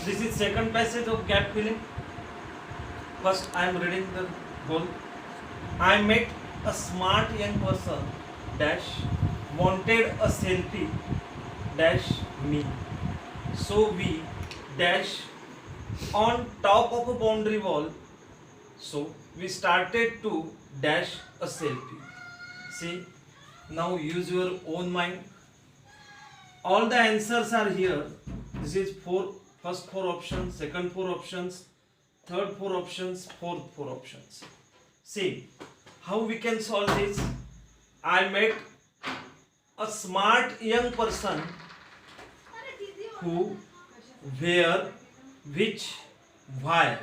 This is second passage of gap filling. First, I am reading the whole. I met a smart young person dash wanted a selfie dash me. So we dash on top of a boundary wall. So we started to dash a selfie. See, now use your own mind. All the answers are here. This is first four options, second four options, third four options, fourth four options. See how we can solve this. I met a smart young person who, where, which, why.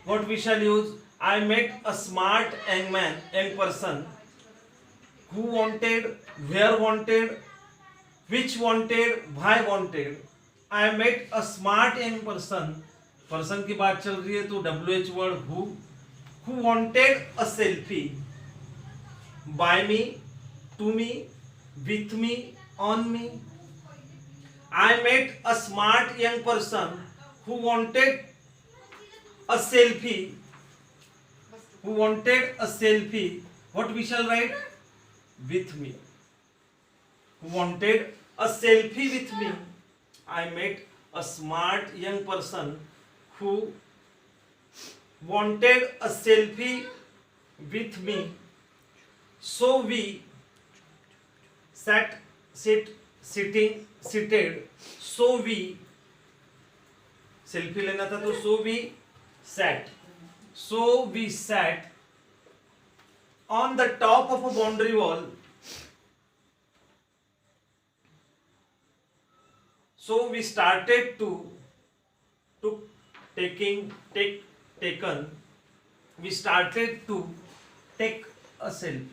What we shall use? I met a smart young person who wanted, where wanted, which wanted, why wanted. I met a smart young person. Person की बात चल रही है तो WH word who wanted a selfie by me, to me, with me, on me. I met a smart young person who wanted a selfie. Who wanted a selfie. What we shall write? With me. Who wanted a selfie with me. I met a smart young person who wanted a selfie with me. So we seated. So we selfie लेना था तो so we sat. So we sat on the top of a boundary wall. So we started to we started to take a selfie.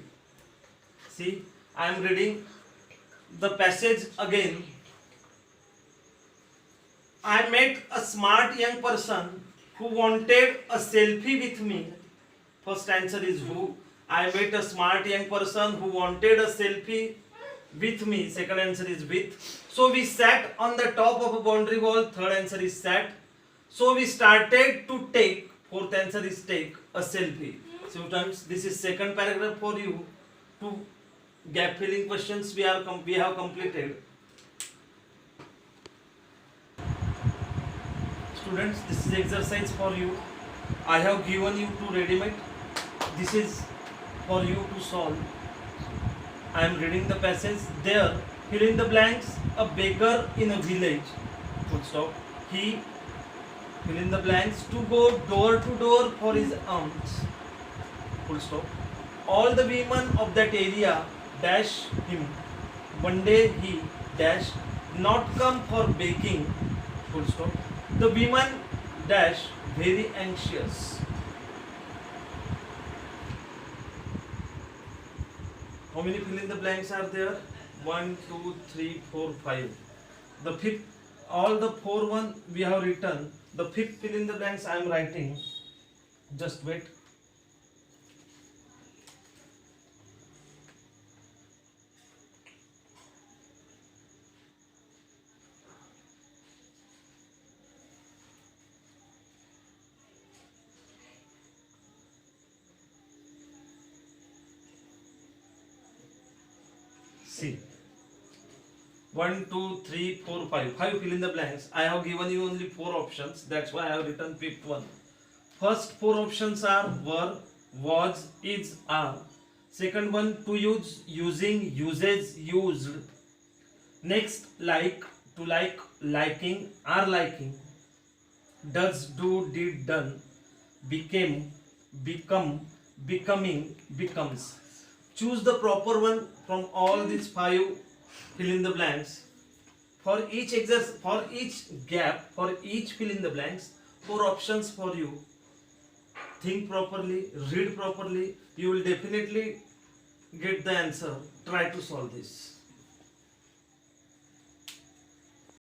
See, I am reading the passage again. I met a smart young person who wanted a selfie with me. First answer is who. I met a smart young person who wanted a selfie with me. Second answer is with. So we sat on the top of a boundary wall. Third answer is sat. So we started to take. Fourth answer is take a selfie. Sometimes this is second paragraph for you. Two gap filling questions we have completed. Students, this is exercise for you. I have given you two ready-made. This is for you to solve. I am reading the passage. There, fill in the blanks. A baker in a village. Full stop. He, fill in the blanks, to go door to door for his alms. Full stop. All the women of that area dash him. One day he dash not come for baking. Full stop. The women dash very anxious. How many fill in the blanks are there? 1, 2, 3, 4, 5. The fifth, all the 4 one we have written. The fifth fill in the blanks I am writing. Just wait. See. 1, 2, 3, 4, 5. 5 fill in the blanks. I have given you only 4 options. That's why I have written fifth one. First 4 options are were, was, is, are. Second one, to use, using, uses, used. Next, like, to like, liking, are liking. Does, do, did, done. Became, become, becoming, becomes. Choose the proper one from all these 5 fill in the blanks. For each gap, for each fill in the blanks, 4 options for you. Think properly, read properly. You will definitely get the answer. Try to solve this.